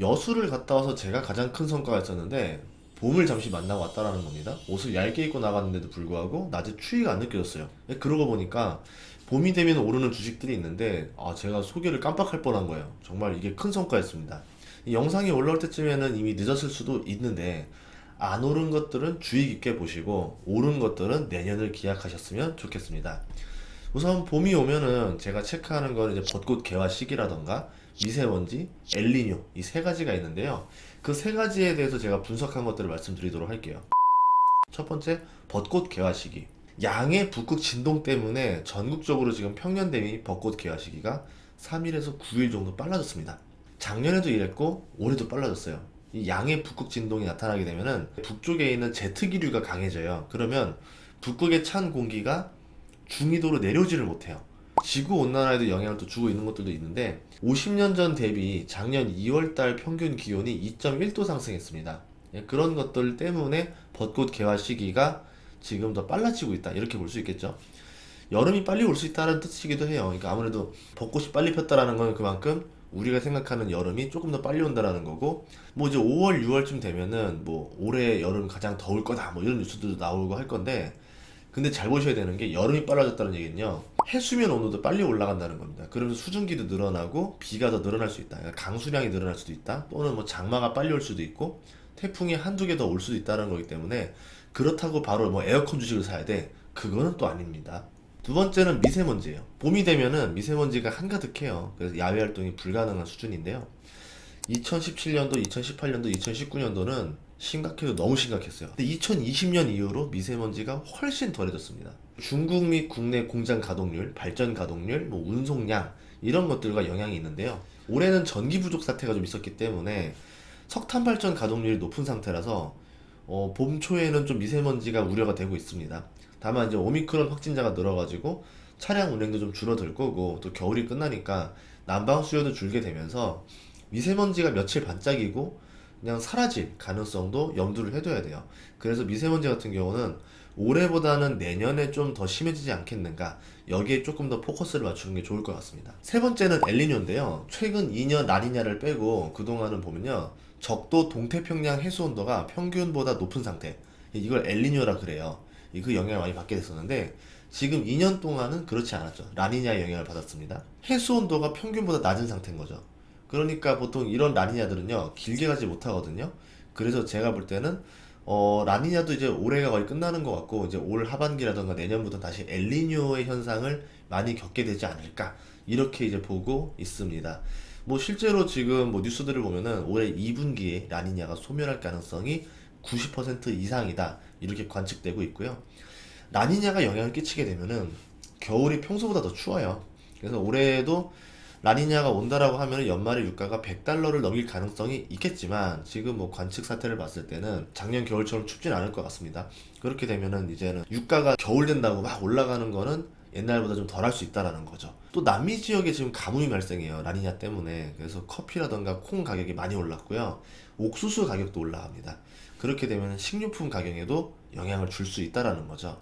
여수를 갔다 와서 제가 가장 큰 성과가 있었는데 봄을 잠시 만나고 왔다라는 겁니다. 옷을 얇게 입고 나갔는데도 불구하고 낮에 추위가 안 느껴졌어요. 그러고 보니까 봄이 되면 오르는 주식들이 있는데 제가 소개를 깜빡할 뻔한 거예요. 정말 이게 큰 성과였습니다. 이 영상이 올라올 때쯤에는 이미 늦었을 수도 있는데 안 오른 것들은 주의 깊게 보시고 오른 것들은 내년을 기약하셨으면 좋겠습니다. 우선 봄이 오면은 제가 체크하는 건 이제 벚꽃 개화 시기라던가 미세먼지, 엘니뇨 이 세 가지가 있는데요. 그 세 가지에 대해서 제가 분석한 것들을 말씀드리도록 할게요. 첫 번째, 벚꽃 개화 시기. 양의 북극 진동 때문에 전국적으로 지금 평년 대비 벚꽃 개화 시기가 3일에서 9일 정도 빨라졌습니다. 작년에도 이랬고 올해도 빨라졌어요. 이 양의 북극 진동이 나타나게 되면은 북쪽에 있는 제트기류가 강해져요. 그러면 북극의 찬 공기가 중위도로 내려오지를 못해요. 지구 온난화에도 영향을 또 주고 있는 것들도 있는데 50년 전 대비 작년 2월달 평균 기온이 2.1도 상승했습니다. 그런 것들 때문에 벚꽃 개화 시기가 지금 더 빨라지고 있다 이렇게 볼 수 있겠죠. 여름이 빨리 올 수 있다는 뜻이기도 해요. 그러니까 아무래도 벚꽃이 빨리 폈다라는 건 그만큼 우리가 생각하는 여름이 조금 더 빨리 온다라는 거고, 뭐 이제 5월, 6월쯤 되면은 뭐 올해 여름 가장 더울 거다 뭐 이런 뉴스도 나오고 할 건데, 근데 잘 보셔야 되는 게 여름이 빨라졌다는 얘기는요, 해수면 온도도 빨리 올라간다는 겁니다. 그러면서 수증기도 늘어나고 비가 더 늘어날 수 있다. 그러니까 강수량이 늘어날 수도 있다. 또는 뭐 장마가 빨리 올 수도 있고 태풍이 한두 개 더 올 수도 있다는 거기 때문에 그렇다고 바로 뭐 에어컨 주식을 사야 돼, 그거는 또 아닙니다. 두 번째는 미세먼지예요. 봄이 되면은 미세먼지가 한가득해요. 그래서 야외 활동이 불가능한 수준인데요. 2017년도, 2018년도, 2019년도는 심각해도 너무 심각했어요. 근데 2020년 이후로 미세먼지가 훨씬 덜해졌습니다. 중국 및 국내 공장 가동률, 발전 가동률, 뭐 운송량 이런 것들과 영향이 있는데요. 올해는 전기 부족 사태가 좀 있었기 때문에 석탄 발전 가동률이 높은 상태라서 봄 초에는 좀 미세먼지가 우려가 되고 있습니다. 다만 이제 오미크론 확진자가 늘어가지고 차량 운행도 좀 줄어들 거고, 또 겨울이 끝나니까 난방 수요도 줄게 되면서 미세먼지가 며칠 반짝이고 그냥 사라질 가능성도 염두를 해둬야 돼요. 그래서 미세먼지 같은 경우는 올해보다는 내년에 좀 더 심해지지 않겠는가, 여기에 조금 더 포커스를 맞추는 게 좋을 것 같습니다. 세 번째는 엘니뇨인데요. 최근 2년 라니냐를 빼고 그동안은 보면요, 적도 동태평양 해수 온도가 평균보다 높은 상태, 이걸 엘니뇨라 그래요. 그 영향을 많이 받게 됐었는데 지금 2년 동안은 그렇지 않았죠. 라니냐의 영향을 받았습니다. 해수 온도가 평균보다 낮은 상태인 거죠. 그러니까 보통 이런 라니냐들은요, 길게 가지 못하거든요. 그래서 제가 볼 때는 라니냐도 이제 올해가 거의 끝나는 것 같고, 이제 올 하반기라던가 내년부터 다시 엘니뇨의 현상을 많이 겪게 되지 않을까, 이렇게 이제 보고 있습니다. 뭐 실제로 지금 뭐 뉴스들을 보면은 올해 2분기에 라니냐가 소멸할 가능성이 90% 이상이다 이렇게 관측되고 있고요. 라니냐가 영향을 끼치게 되면은 겨울이 평소보다 더 추워요. 그래서 올해도 라니냐가 온다라고 하면 연말에 유가가 100달러를 넘길 가능성이 있겠지만, 지금 뭐 관측 사태를 봤을 때는 작년 겨울처럼 춥진 않을 것 같습니다. 그렇게 되면은 이제는 유가가 겨울 된다고 막 올라가는 거는 옛날보다 좀 덜 할 수 있다라는 거죠. 또 남미 지역에 지금 가뭄이 발생해요, 라니냐 때문에. 그래서 커피라던가 콩 가격이 많이 올랐고요, 옥수수 가격도 올라갑니다. 그렇게 되면 식료품 가격에도 영향을 줄 수 있다라는 거죠.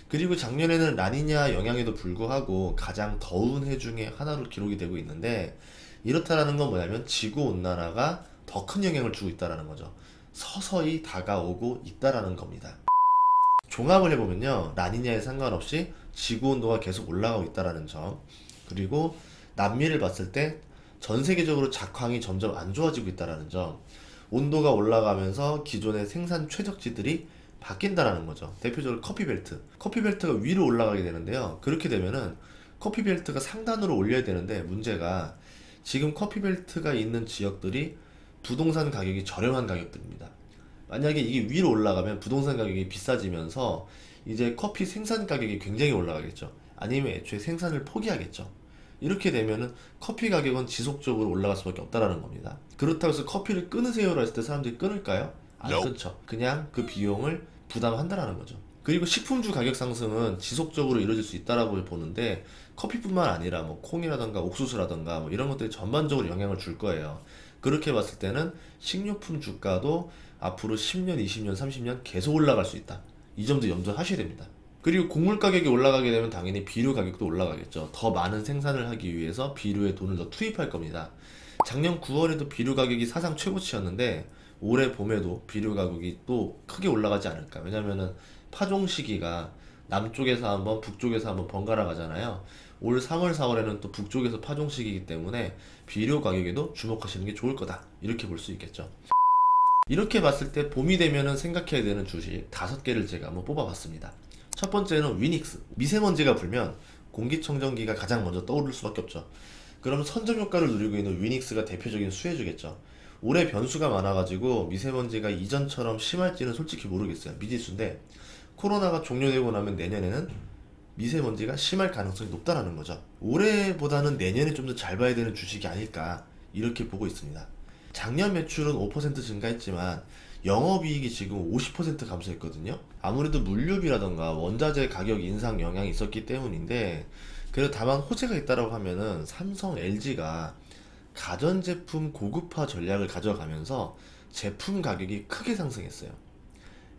그리고 작년에는 라니냐 영향에도 불구하고 가장 더운 해 중에 하나로 기록이 되고 있는데, 이렇다라는 건 뭐냐면 지구 온난화가 더 큰 영향을 주고 있다라는 거죠. 서서히 다가오고 있다라는 겁니다. 종합을 해보면요, 라니냐에 상관없이 지구 온도가 계속 올라가고 있다라는 점, 그리고 남미를 봤을 때 전 세계적으로 작황이 점점 안 좋아지고 있다라는 점, 온도가 올라가면서 기존의 생산 최적지들이 바뀐다라는 거죠. 대표적으로 커피벨트. 커피벨트가 위로 올라가게 되는데요. 그렇게 되면은 커피벨트가 상단으로 올려야 되는데, 문제가 지금 커피벨트가 있는 지역들이 부동산 가격이 저렴한 가격들입니다. 만약에 이게 위로 올라가면 부동산 가격이 비싸지면서 이제 커피 생산 가격이 굉장히 올라가겠죠. 아니면 애초에 생산을 포기하겠죠. 이렇게 되면은 커피 가격은 지속적으로 올라갈 수밖에 없다라는 겁니다. 그렇다고 해서 커피를 끊으세요라 했을 때 사람들이 끊을까요? 안 Nope. 끊죠. 그냥 그 비용을 부담한다라는 거죠. 그리고 식품주 가격 상승은 지속적으로 이루어질 수 있다라고 보는데, 커피뿐만 아니라 뭐 콩이라던가 옥수수라던가 뭐 이런 것들이 전반적으로 영향을 줄 거예요. 그렇게 봤을 때는 식료품 주가도 앞으로 10년, 20년, 30년 계속 올라갈 수 있다. 이 점도 염두하셔야 됩니다. 그리고 곡물 가격이 올라가게 되면 당연히 비료 가격도 올라가겠죠. 더 많은 생산을 하기 위해서 비료에 돈을 더 투입할 겁니다. 작년 9월에도 비료 가격이 사상 최고치였는데 올해 봄에도 비료 가격이 또 크게 올라가지 않을까. 왜냐면은 파종 시기가 남쪽에서 한번 북쪽에서 한번 번갈아 가잖아요. 올 3월 4월에는 또 북쪽에서 파종 시기이기 때문에 비료 가격에도 주목하시는 게 좋을 거다, 이렇게 볼 수 있겠죠. 이렇게 봤을 때 봄이 되면은 생각해야 되는 주식 5개를 제가 한번 뽑아봤습니다. 첫 번째는 위닉스. 미세먼지가 불면 공기청정기가 가장 먼저 떠오를 수밖에 없죠. 그럼 선점 효과를 누리고 있는 위닉스가 대표적인 수혜주겠죠. 올해 변수가 많아가지고 미세먼지가 이전처럼 심할지는 솔직히 모르겠어요. 미지수인데 코로나가 종료되고 나면 내년에는 미세먼지가 심할 가능성이 높다라는 거죠. 올해보다는 내년에 좀 더 잘 봐야 되는 주식이 아닐까, 이렇게 보고 있습니다. 작년 매출은 5% 증가했지만 영업이익이 지금 50% 감소했거든요. 아무래도 물류비라던가 원자재 가격 인상 영향이 있었기 때문인데, 그래도 다만 호재가 있다라고 하면은 삼성, LG가 가전제품 고급화 전략을 가져가면서 제품 가격이 크게 상승했어요.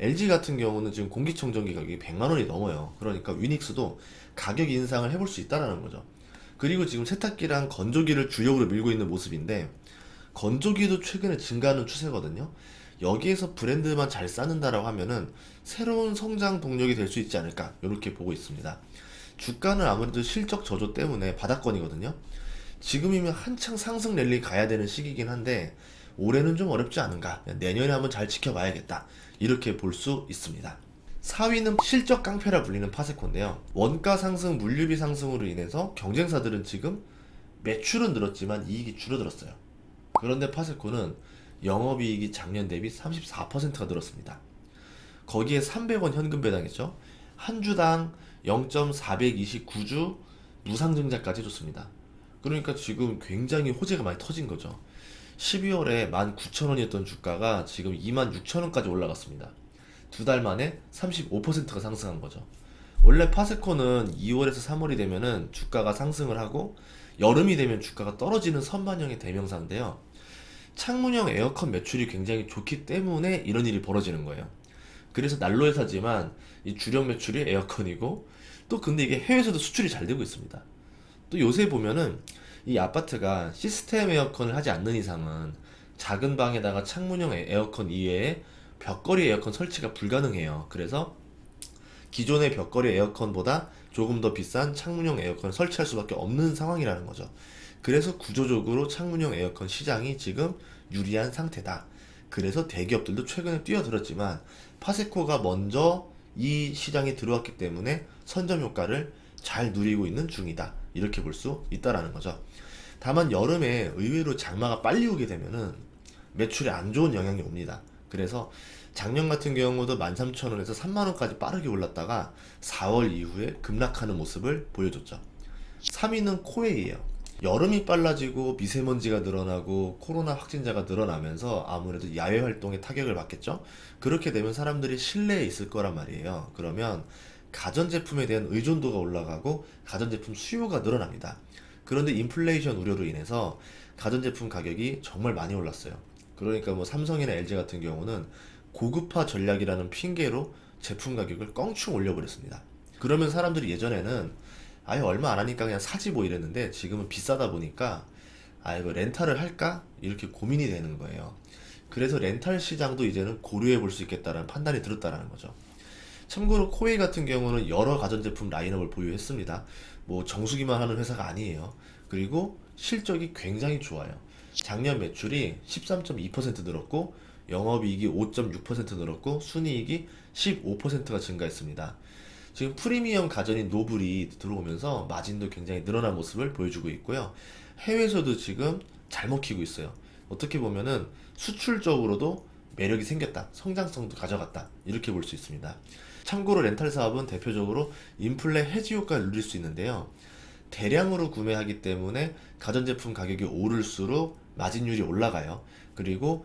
LG 같은 경우는 지금 공기청정기 가격이 100만 원이 넘어요. 그러니까 위닉스도 가격 인상을 해볼 수 있다라는 거죠. 그리고 지금 세탁기랑 건조기를 주력으로 밀고 있는 모습인데, 건조기도 최근에 증가하는 추세거든요. 여기에서 브랜드만 잘 쌓는다라고 하면은 새로운 성장 동력이 될 수 있지 않을까, 이렇게 보고 있습니다. 주가는 아무래도 실적 저조 때문에 바닥권이거든요. 지금이면 한창 상승 랠리 가야 되는 시기긴 한데 올해는 좀 어렵지 않은가, 내년에 한번 잘 지켜봐야겠다, 이렇게 볼 수 있습니다. 4위는 실적 깡패라 불리는 파세코인데요. 원가 상승, 물류비 상승으로 인해서 경쟁사들은 지금 매출은 늘었지만 이익이 줄어들었어요. 그런데 파세코는 영업이익이 작년 대비 34%가 늘었습니다. 거기에 300원 현금 배당했죠. 한 주당 0.429주 무상증자까지 줬습니다. 그러니까 지금 굉장히 호재가 많이 터진 거죠. 12월에 19,000원이었던 주가가 지금 26,000원까지 올라갔습니다. 두 달 만에 35%가 상승한 거죠. 원래 파세코는 2월에서 3월이 되면은 주가가 상승을 하고 여름이 되면 주가가 떨어지는 선반영의 대명사인데요. 창문형 에어컨 매출이 굉장히 좋기 때문에 이런 일이 벌어지는 거예요. 그래서 난로 회사지만 이 주력 매출이 에어컨이고, 또 근데 이게 해외에서도 수출이 잘 되고 있습니다. 또 요새 보면은 이 아파트가 시스템 에어컨을 하지 않는 이상은 작은 방에다가 창문형 에어컨 이외에 벽걸이 에어컨 설치가 불가능해요. 그래서 기존의 벽걸이 에어컨보다 조금 더 비싼 창문형 에어컨을 설치할 수밖에 없는 상황이라는 거죠. 그래서 구조적으로 창문형 에어컨 시장이 지금 유리한 상태다. 그래서 대기업들도 최근에 뛰어들었지만 파세코가 먼저 이 시장에 들어왔기 때문에 선점 효과를 잘 누리고 있는 중이다, 이렇게 볼 수 있다라는 거죠. 다만 여름에 의외로 장마가 빨리 오게 되면은 매출에 안 좋은 영향이 옵니다. 그래서 작년 같은 경우도 13,000원에서 3만원까지 빠르게 올랐다가 4월 이후에 급락하는 모습을 보여줬죠. 3위는 코웨이예요. 여름이 빨라지고 미세먼지가 늘어나고 코로나 확진자가 늘어나면서 아무래도 야외 활동에 타격을 받겠죠. 그렇게 되면 사람들이 실내에 있을 거란 말이에요. 그러면 가전제품에 대한 의존도가 올라가고 가전제품 수요가 늘어납니다. 그런데 인플레이션 우려로 인해서 가전제품 가격이 정말 많이 올랐어요. 그러니까 뭐 삼성이나 LG 같은 경우는 고급화 전략이라는 핑계로 제품 가격을 껑충 올려버렸습니다. 그러면 사람들이 예전에는 아예 얼마 안 하니까 그냥 사지 뭐 이랬는데, 지금은 비싸다 보니까 아 이거 렌탈을 할까, 이렇게 고민이 되는 거예요. 그래서 렌탈 시장도 이제는 고려해 볼 수 있겠다는 판단이 들었다라는 거죠. 참고로 코웨이 같은 경우는 여러 가전제품 라인업을 보유했습니다. 뭐 정수기만 하는 회사가 아니에요. 그리고 실적이 굉장히 좋아요. 작년 매출이 13.2% 늘었고 영업이익이 5.6% 늘었고 순이익이 15%가 증가했습니다. 지금 프리미엄 가전인 노블이 들어오면서 마진도 굉장히 늘어난 모습을 보여주고 있고요. 해외에서도 지금 잘 먹히고 있어요. 어떻게 보면은 수출적으로도 매력이 생겼다, 성장성도 가져갔다, 이렇게 볼 수 있습니다. 참고로 렌탈 사업은 대표적으로 인플레 해지 효과를 누릴 수 있는데요. 대량으로 구매하기 때문에 가전제품 가격이 오를수록 마진율이 올라가요. 그리고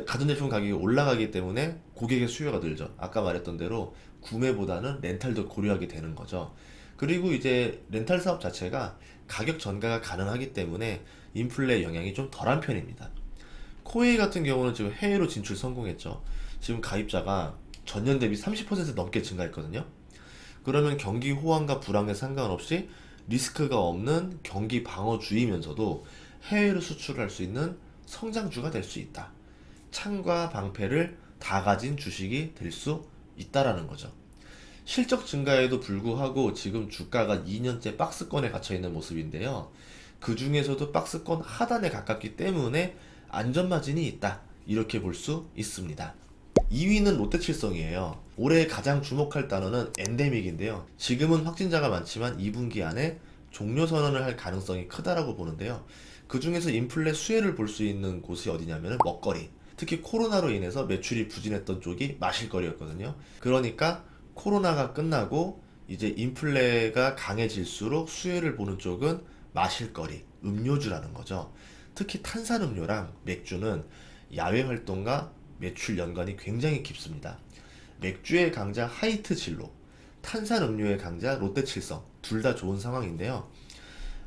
가전제품 가격이 올라가기 때문에 고객의 수요가 늘죠. 아까 말했던 대로 구매보다는 렌탈도 고려하게 되는 거죠. 그리고 이제 렌탈 사업 자체가 가격 전가가 가능하기 때문에 인플레 영향이 좀 덜한 편입니다. 코웨이 같은 경우는 지금 해외로 진출 성공했죠. 지금 가입자가 전년 대비 30% 넘게 증가했거든요. 그러면 경기 호황과 불황에 상관없이 리스크가 없는 경기 방어주의면서도 해외로 수출할 수 있는 성장주가 될 수 있다. 창과 방패를 다 가진 주식이 될 수 있다라는 거죠. 실적 증가에도 불구하고 지금 주가가 2년째 박스권에 갇혀 있는 모습인데요. 그 중에서도 박스권 하단에 가깝기 때문에 안전마진이 있다. 이렇게 볼 수 있습니다. 2위는 롯데칠성이에요. 올해 가장 주목할 단어는 엔데믹인데요. 지금은 확진자가 많지만 2분기 안에 종료 선언을 할 가능성이 크다라고 보는데요. 그 중에서 인플레 수혜를 볼 수 있는 곳이 어디냐면 먹거리. 특히 코로나로 인해서 매출이 부진했던 쪽이 마실거리였거든요. 그러니까 코로나가 끝나고 이제 인플레가 강해질수록 수혜를 보는 쪽은 마실거리, 음료주라는 거죠. 특히 탄산음료랑 맥주는 야외 활동과 매출 연관이 굉장히 깊습니다. 맥주의 강자 하이트 진로, 탄산음료의 강자 롯데칠성 둘 다 좋은 상황인데요.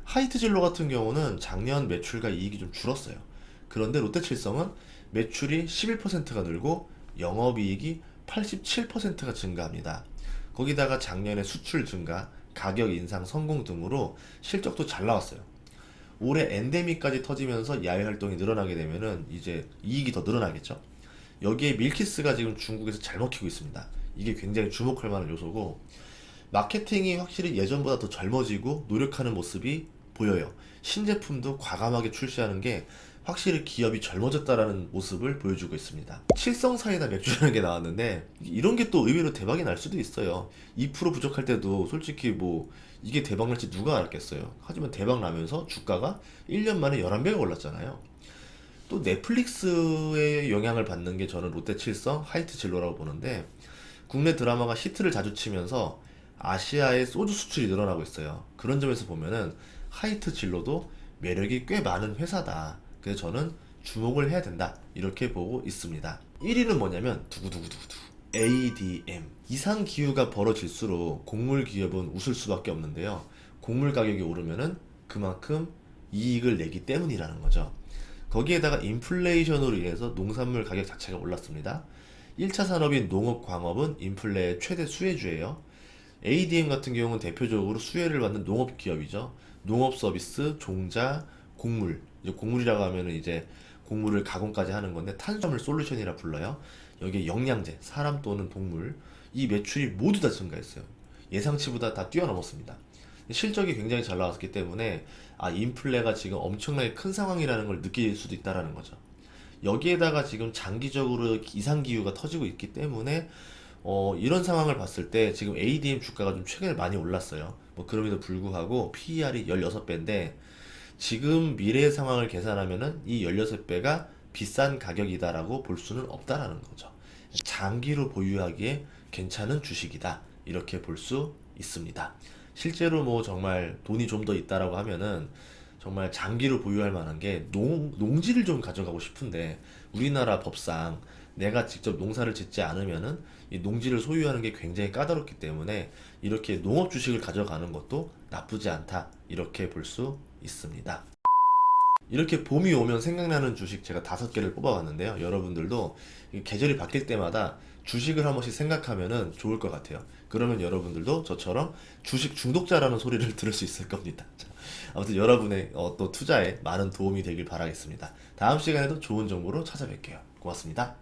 하이트 진로 같은 경우는 작년 매출과 이익이 좀 줄었어요. 그런데 롯데칠성은 매출이 11%가 늘고 영업이익이 87%가 증가합니다. 거기다가 작년에 수출 증가, 가격 인상 성공 등으로 실적도 잘 나왔어요. 올해 엔데믹까지 터지면서 야외 활동이 늘어나게 되면은 이제 이익이 더 늘어나겠죠. 여기에 밀키스가 지금 중국에서 잘 먹히고 있습니다. 이게 굉장히 주목할 만한 요소고, 마케팅이 확실히 예전보다 더 젊어지고 노력하는 모습이 보여요. 신제품도 과감하게 출시하는 게 확실히 기업이 젊어졌다라는 모습을 보여주고 있습니다. 칠성사이다 맥주라는 게 나왔는데 이런 게 또 의외로 대박이 날 수도 있어요. 2% 부족할 때도 솔직히 뭐 이게 대박 날지 누가 알았겠어요. 하지만 대박 나면서 주가가 1년 만에 11배가 올랐잖아요. 또 넷플릭스의 영향을 받는 게 저는 롯데칠성, 하이트진로라고 보는데, 국내 드라마가 히트를 자주 치면서 아시아의 소주 수출이 늘어나고 있어요. 그런 점에서 보면은 하이트진로도 매력이 꽤 많은 회사다. 그래서 저는 주목을 해야 된다. 이렇게 보고 있습니다. 1위는 뭐냐면 두구두구두구두 ADM. 이상 기후가 벌어질수록 곡물 기업은 웃을 수밖에 없는데요. 곡물 가격이 오르면은 그만큼 이익을 내기 때문이라는 거죠. 거기에다가 인플레이션으로 인해서 농산물 가격 자체가 올랐습니다. 1차 산업인 농업, 광업은 인플레의 최대 수혜주예요. ADM 같은 경우는 대표적으로 수혜를 받는 농업 기업이죠. 농업 서비스, 종자, 곡물. 이제 곡물이라고 하면은 이제 곡물을 가공까지 하는 건데 탄수화물 솔루션이라 불러요. 여기에 영양제, 사람 또는 동물, 이 매출이 모두 다 증가했어요. 예상치보다 다 뛰어넘었습니다. 실적이 굉장히 잘 나왔기 때문에 인플레가 지금 엄청나게 큰 상황이라는 걸 느낄 수도 있다라는 거죠. 여기에다가 지금 장기적으로 이상기후가 터지고 있기 때문에 이런 상황을 봤을 때 지금 ADM 주가가 좀 최근에 많이 올랐어요. 뭐 그럼에도 불구하고 PER이 16배인데 지금 미래의 상황을 계산하면은 이 16배가 비싼 가격이다라고 볼 수는 없다라는 거죠. 장기로 보유하기에 괜찮은 주식이다. 이렇게 볼 수 있습니다. 실제로 뭐 정말 돈이 좀 더 있다라고 하면은 정말 장기로 보유할 만한 게 농지를 좀 가져가고 싶은데, 우리나라 법상 내가 직접 농사를 짓지 않으면은 이 농지를 소유하는 게 굉장히 까다롭기 때문에 이렇게 농업 주식을 가져가는 것도 나쁘지 않다. 이렇게 볼 수 있습니다. 이렇게 봄이 오면 생각나는 주식 제가 5개를 뽑아봤는데요. 여러분들도 이 계절이 바뀔 때마다 주식을 한 번씩 생각하면은 좋을 것 같아요. 그러면 여러분들도 저처럼 주식 중독자라는 소리를 들을 수 있을 겁니다. 자, 아무튼 여러분의 또 투자에 많은 도움이 되길 바라겠습니다. 다음 시간에도 좋은 정보로 찾아뵐게요. 고맙습니다.